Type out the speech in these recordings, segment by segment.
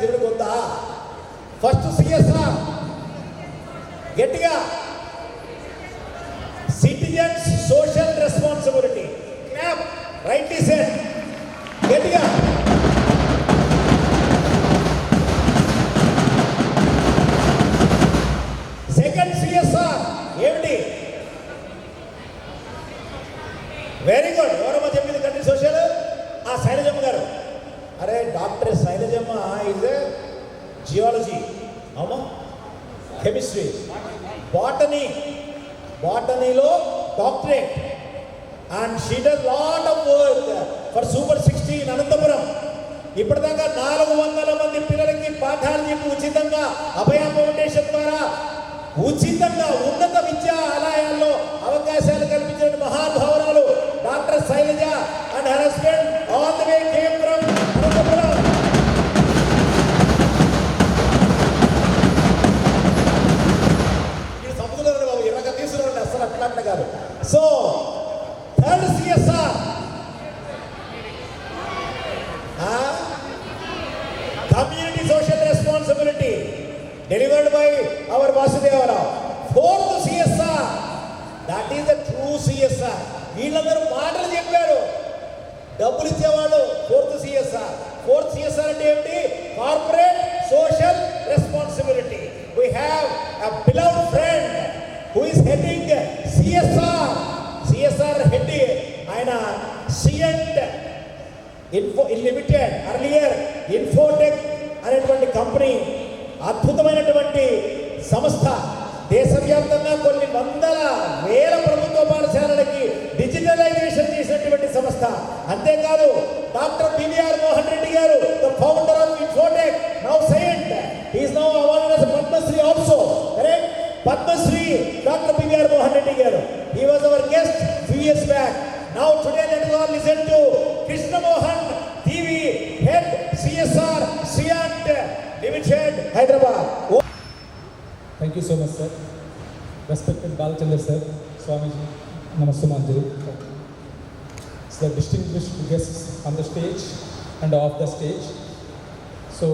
తిరుగుతుందా? First CSR గట్టిగా, citizens social responsibility. Clap, rightly said, గట్టిగా. Second CSR ఏమిటి? Very good. ఎవరమ్మా చెప్పింది కంట్రీ సోషల్? శైలజమ్మ గారు. అరే doctor Shailajamma is a geology, అవునా, కెమిస్ట్రీ, బాటనీలో doctorate, and she does lot of work for super 16 Anantapuram. ఇప్పటిదాకా 400 మంది పిల్లలకి పాఠాలు చెప్పి ఉచితంగా అభయ ఫౌండేషన్ ద్వారా ఉచితంగా ఉన్నత విద్యా ఆలయాల్లో అవకాశాలు కల్పించిన మహానుభావురాలు doctor Shailaja and her husband all the way came from Anantapuram. ఈ సముద్రంలో బాబు ఇరగ తీసుకురండి, అసలు అట్లా కాదు. So third CSR community social responsibility delivered by our Vasudeva Rao. Fourth CSR, that is the true CSR. వీళ్ళందరూ మాటలు చెప్పారు, డబ్బులు ఇచ్చేవాళ్ళు. ఫోర్త్ సిఎస్ఆర్ అంటే ఏమిటి? Corporate social responsibility. We have a beloved friend who is heading CSR head, ఆయన సియంట్ limited, earlier Infotech అనేటువంటి company, అద్భుతమైనటువంటి సంస్థ. దేశవ్యాప్తంగా కొన్ని వందల వేల ప్రభుత్వ పాఠశాలలకి డిజిటలైజేషన్ చేసినటువంటి సంస్థ. అంతేకాదు doctor PVR Mohan Reddy garu, the founder of Infotech, now Cyient, he is now awarded as Padmashri also. Correct, Padmashri doctor PVR Mohan Reddy garu. He was our guest few years back. Now today let us all listen to Krishna Mohan TV, head CSR Sciant Limited, Hyderabad. Thank you so much, sir. Respected Balachandra sir, Swamiji, Namaste Manjari. So the distinguished guests on the stage and off the stage. So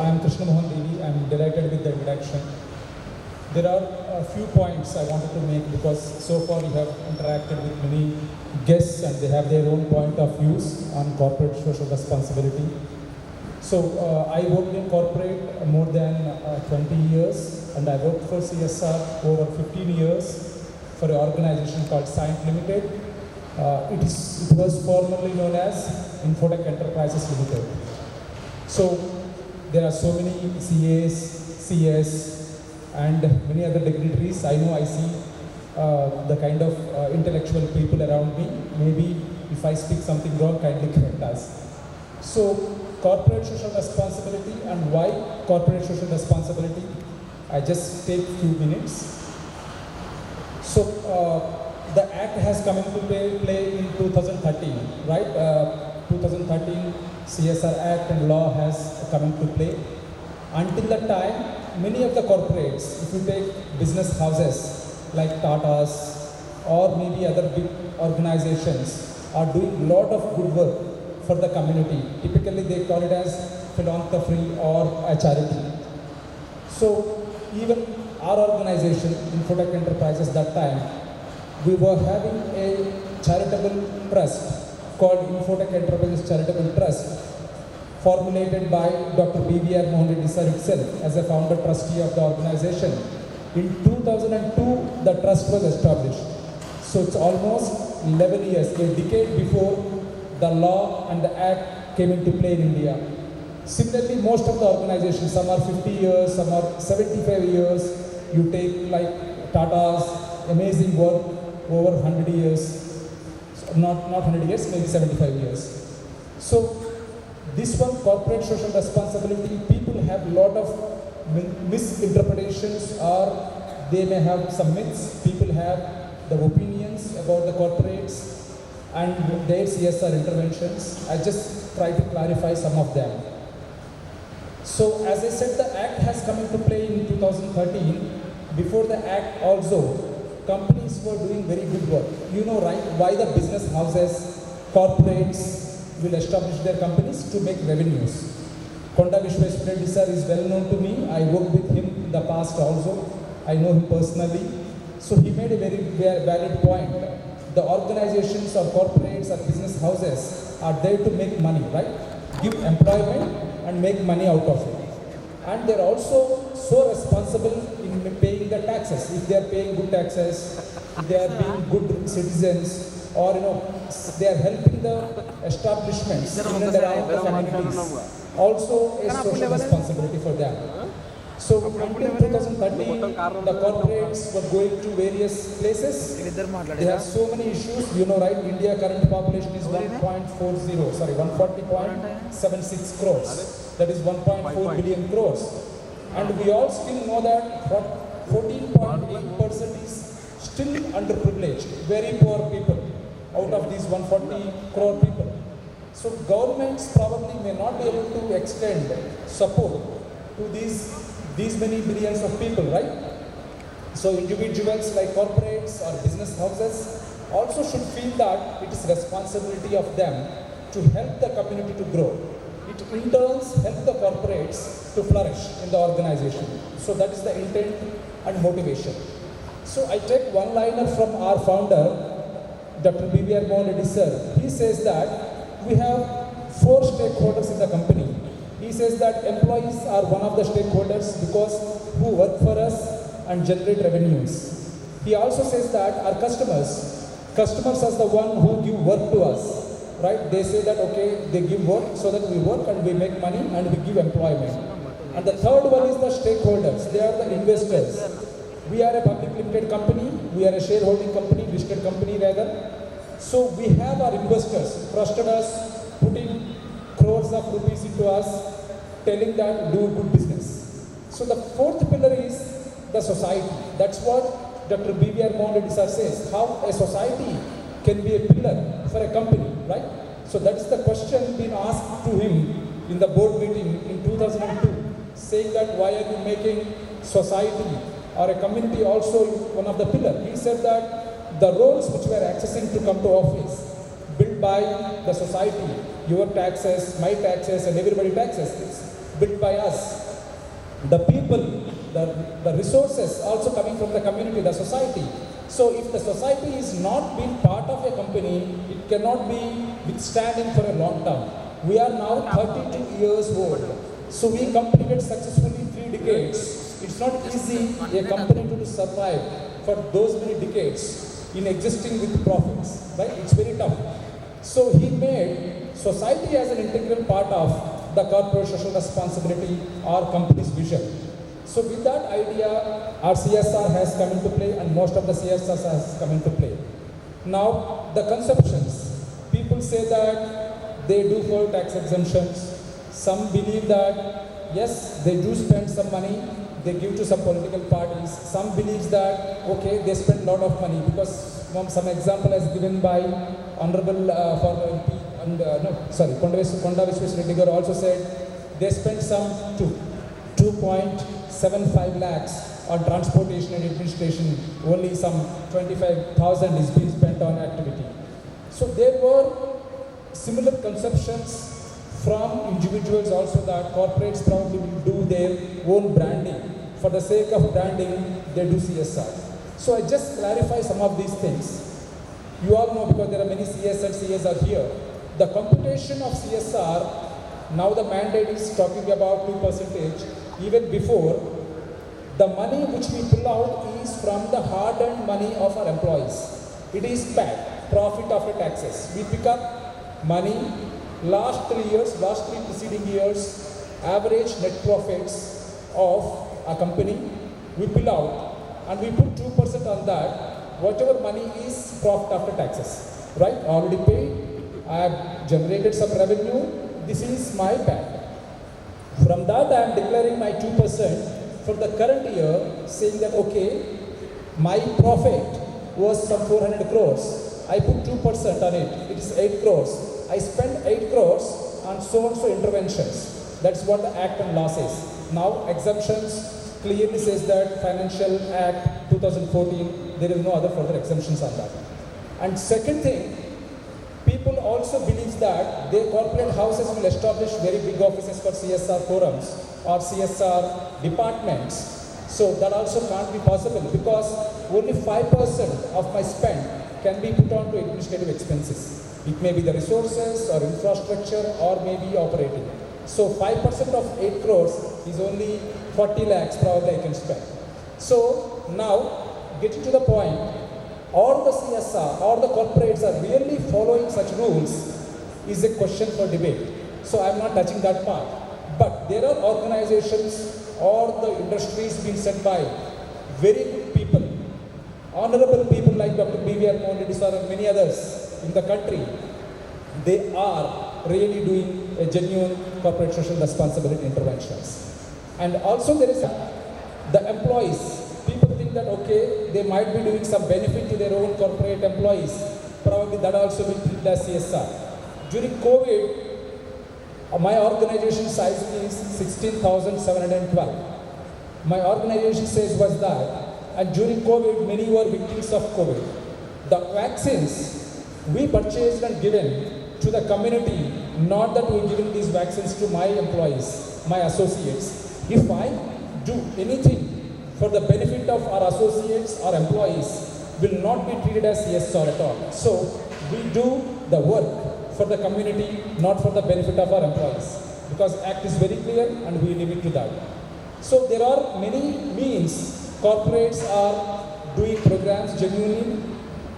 I am Krishna Mohan Devi. I am delighted with the introduction. There are a few points I wanted to make because so far we have interacted with many guests and they have their own point of views on corporate social responsibility. So I worked in corporate more than 20 years and I worked for CSR over 15 years for an organization called Sciant Limited. It was formerly known as Infotech Enterprises Limited. So there are so many CAs, CS and many other dignitaries. I know I see the kind of intellectual people around me. Maybe if I speak something wrong, kindly correct us. So corporate social responsibility and why corporate social responsibility, I just take few minutes. So the act has come into play in 2013, right? 2013 CSR Act and law has come into play. Until that time, many of the corporates, if you take business houses like Tata's or maybe other big organizations, are doing a lot of good work for the community. Typically they call it as philanthropy or a charity. So even our organization, Infotech Enterprises, that time, we were having a charitable trust called Infotech Enterprises Charitable Trust, formulated by Dr. PVR Mohan Reddy sir itself as a founder trustee of the organization. In 2002, the trust was established. So it's almost 11 years, a decade before the law and the act came into play in India. Similarly, most of the organizations, some are 50 years, some are 75 years. You take like Tata's amazing work over 100 years, not 100 years, maybe 75 years. So this one, corporate social responsibility, people have a lot of misinterpretations or they may have some myths. People have the opinions about the corporates and their CSR interventions. I just try to clarify some of them. So as I said, the act has come into play in 2013. Before the act also, companies were doing very good work. You know, right, why the business houses, corporates will establish their companies to make revenues. Konda Vishweshwar Reddy sir is well known to me. I worked with him in the past also. I know him personally. So he made a very valid point. The organizations or corporates or business houses are there to make money, right? Give employment and make money out of it. And they're also so responsible in paying the taxes. If they are paying good taxes, if they are being good citizens, or they are helping the establishments in and around the communities. Also a social responsibility for them. So until 2013, the corporates were going to various places. They have so many issues. Right? India current population is 140.76 crores. That is 1.4 billion crores. And we all still know that 14.8% is still underprivileged, very poor people out of these 140 crore people. So governments probably may not be able to extend support to these many billions of people, right? So individuals like corporates or business houses also should feel that it is responsibility of them to help the community to grow. It in turn help the corporates to flourish in the organization. So that is the intent and motivation. So I take one-liner from our founder, Dr. B.V.R. Mohan Reddy sir. He says that we have 4 stakeholders in the company. He says that employees are one of the stakeholders because who work for us and generate revenues. He also says that our customers are the one who give work to us, right? They say that, okay, they give work so that we work and we make money and we give employment. And the third one is the stakeholders. They are the investors. We are a public limited company. We are a shareholding company, listed company rather. So we have our investors trusted us, putting crores of rupees into us, telling that do good business. So the fourth pillar is the society. That's what Dr. B.V.R. Mohan Reddy sir says, how a society can be a pillar for a company, right? So that's the question being asked to him in the board meeting in 2002, saying that why are you making society or a community also one of the pillars? He said that the roles which we are accessing to come to office, built by the society, your taxes, my taxes, and everybody's taxes, is built by us. The people, the resources also coming from the community, the society. So if the society is not being part of a company, it cannot be withstanding for a long term. We are now 32 years old. So we completed successfully 3 decades. It's not easy a company to survive for those many decades in existing with profits, right? It's very tough. So he made society as an integral part of the corporate social responsibility or company's vision. So with that idea, our CSR has come into play and most of the CSRs has come into play. Now, the conceptions. People say that they do for tax exemptions. Some believe that, yes, they do spend some money, they give to some political parties. Some believes that, okay, they spend a lot of money because some example as given by Honorable former MP and Konda Vishweshwar Reddy also said they spent some 2.75 lakhs on transportation and administration. Only some 25,000 is being spent on activity. So there were similar conceptions from individuals also that corporates probably will do their own branding. For the sake of branding, they do CSR. So I just clarify some of these things. You all know because there are many CS and CSR here. The computation of CSR, now the mandate is talking about 2%. Even before, the money which we pull out is from the hard-earned money of our employees. It is PAT, profit after taxes. We pick up money, last 3 preceding years, average net profits of a company, we pull out and we put 2% on that. Whatever money is profit after taxes, right? Already paid, I have generated some revenue, this is my PAT. From that I am declaring my 2% for the current year, saying that okay, my profit was some 400 crores. I put 2% on it, it is 8 crores. I spent 8 crores on so-and-so interventions. That's what the Act and law says. Now exemptions clearly says that Financial Act 2014, there is no other further exemptions on that. And second thing, people people also believe that their corporate houses will establish very big offices for CSR forums or CSR departments. So that also can't be possible because only 5% of my spend can be put on to administrative expenses. It may be the resources or infrastructure or maybe operating. So 5% of 8 crores is only 40 lakhs probably I can spend. So now getting to the point, or the CSR or the corporates are really following such rules is a question for debate. So I'm not touching that part. But there are organizations or the industries being set by very good people, honorable people like Dr. B.V.R. Mohan Reddy sir and many others in the country. They are really doing a genuine corporate social responsibility interventions. And also there is the employees. People think that okay, they might be doing some benefit to their own corporate employees. Probably that also will treat as CSR. During COVID, my organization size is 16,712. My organization size was that, and during COVID, many were victims of COVID. The vaccines we purchased and given to the community, not that we giving these vaccines to my employees, my associates. If I do anything for the benefit of our associates or employees, will not be treated as CSR at all. So we do the work for the community, not for the benefit of our employees. Because Act is very clear and we limit to that. So there are many means corporates are doing programs genuinely.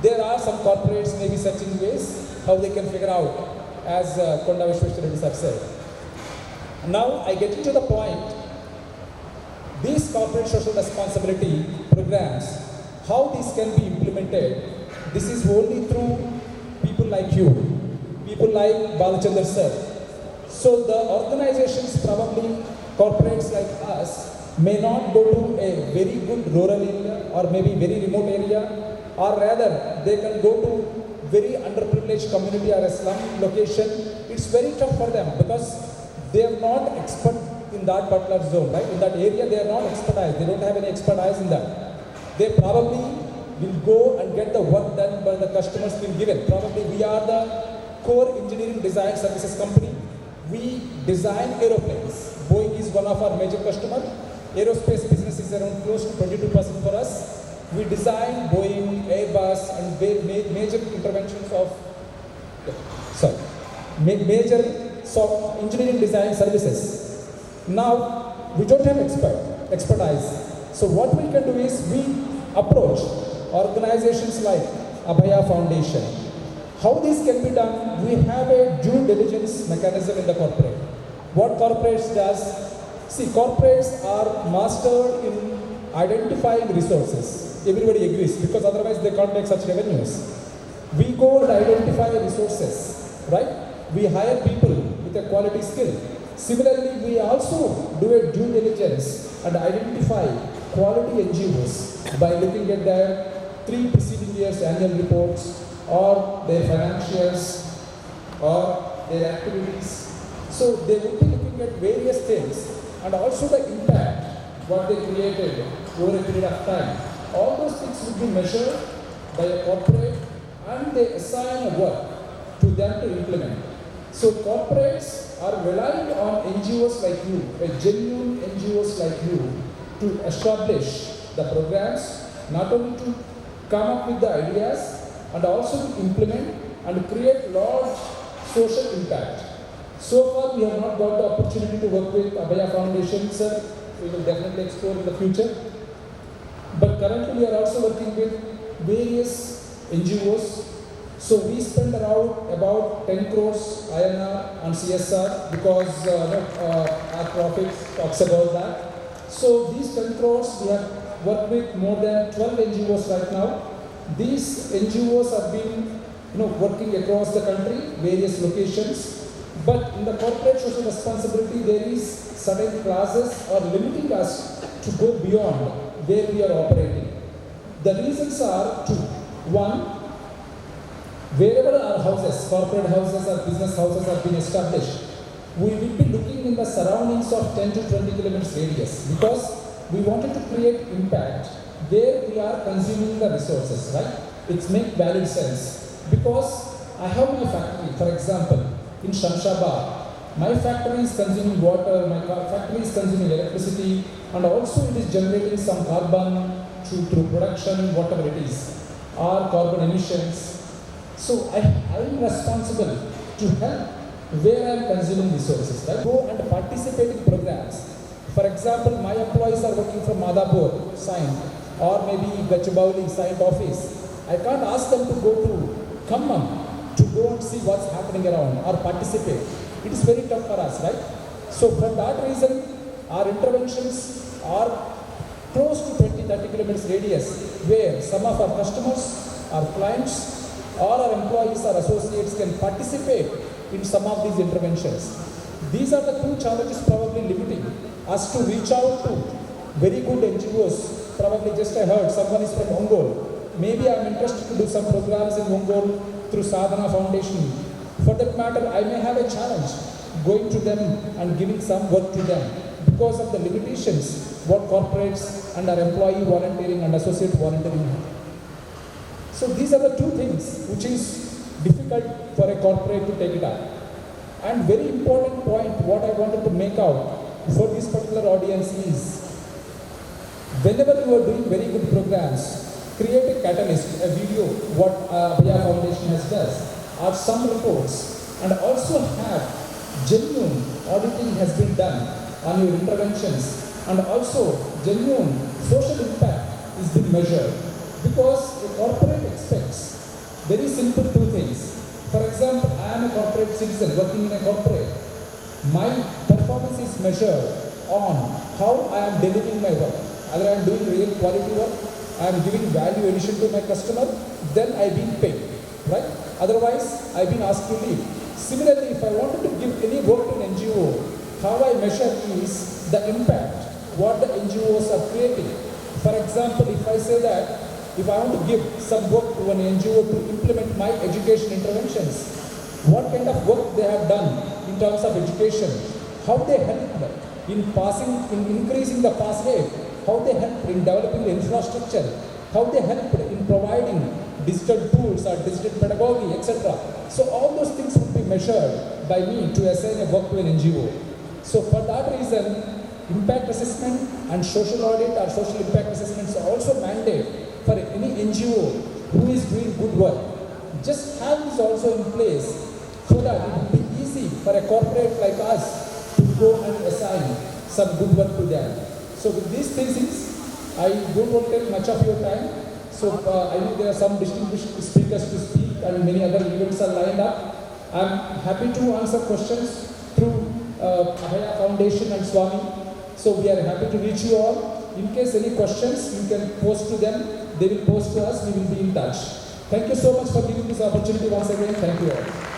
There are some corporates maybe searching ways how they can figure out, as Konda Vishweshwar Reddy have said. Now I get into the point. These corporate social responsibility programs, how these can be implemented, this is only through people like you, people like Balachandar sir. So the organizations, probably corporates like us, may not go to a very good rural area or maybe very remote area, or rather they can go to very underprivileged community or a slum location. It's very tough for them because they are not expert in that particular zone, right? In that area, they are not expertise. They don't have any expertise in that. They probably will go and get the work done by the customers being given. Probably we are the core engineering design services company. We design aeroplanes. Boeing is one of our major customers. Aerospace business is around close to 22% for us. We design Boeing, Airbus, and major interventions of, major engineering design services. Now, we don't have expertise. So what we can do is we approach organizations like Abhaya Foundation. How this can be done? We have a due diligence mechanism in the corporate. What corporates does? See, corporates are mastered in identifying resources. Everybody agrees because otherwise they can't make such revenues. We go and identify resources, right? We hire people with a quality skill. Similarly, we also do a due diligence and identify quality NGOs by looking at their 3 preceding years' annual reports or their financials or their activities. So they will be looking at various things and also the impact what they created over a period of time. All those things will be measured by a corporate and they assign a work to them to implement. So corporates are relying on NGOs like you, a genuine NGOs like you, to establish the programs, not only to come up with the ideas and also to implement and create large social impact. So far we have not got the opportunity to work with Abhaya Foundation, sir. We will definitely explore in the future. But currently we are also working with various NGOs. So we spend around about 10 crores INR on CSR because our profits talks about that. So these 10 crores we have worked with more than 12 NGOs right now. These NGOs have been working across the country, various locations. But in the corporate social responsibility, there is certain clauses are limiting us to go beyond where we are operating. The reasons are two. One, wherever our houses, corporate houses or business houses have been established, we will be looking in the surroundings of 10 to 20 kilometers radius because we wanted to create impact where we are consuming the resources, right? It makes valid sense because I have my factory, for example, in Shamshabad. My factory is consuming water, my factory is consuming electricity, and also it is generating some carbon through production, whatever it is, or carbon emissions. So I am responsible to help where I am consuming resources. Right? Go and participate in programs. For example, my employees are working from Madhapur, Saint, or maybe Gachibowli, Saint office. I can't ask them to go to Khammam to go and see what's happening around or participate. It is very tough for us, right? So for that reason, our interventions are close to 20-30 kilometers radius, where some of our customers, our clients, or our employees or associates can participate in some of these interventions. These are the two challenges probably limiting us to reach out to very good NGOs. Probably just I heard someone is from Ongole. Maybe I am interested to do some programs in Ongole through Sadhana Foundation. For that matter, I may have a challenge going to them and giving some work to them because of the limitations what corporates and our employee volunteering and associate volunteering have. So these are the two things which is difficult for a corporate to take it up. And very important point what I wanted to make out for this particular audience is whenever you are doing very good programs, create a catalyst, a video, what Abhaya Foundation has does, or some reports, and also have genuine auditing has been done on your interventions, and also genuine social impact is being measured. Because a corporate expects very simple two things. For example, I am a corporate citizen working in a corporate. My performance is measured on how I am delivering my work. Either I am doing real quality work, I am giving value addition to my customer, then I am being paid, right? Otherwise, I have been asked to leave. Similarly, if I wanted to give any work to an NGO, how I measure is the impact, what the NGOs are creating. For example, if I say that, if I want to give some work to an NGO to implement my education interventions, what kind of work they have done in terms of education, how they helped in increasing the pass rate, how they helped in developing the infrastructure, how they helped in providing digital tools or digital pedagogy, etc. So all those things would be measured by me to assign a work to an NGO. So for that reason, impact assessment and social audit or social impact assessments are also mandate for any NGO who is doing good work. Just have this also in place so that it will be easy for a corporate like us to go and assign some good work to them. So with these things, I don't want to take much of your time. So I know there are some distinguished speakers to speak and many other events are lined up. I'm happy to answer questions through Abhaya Foundation and Swami. So we are happy to reach you all. In case any questions, you can post to them. They will post to us. We will be in touch. Thank you so much for giving this opportunity once again. Thank you all.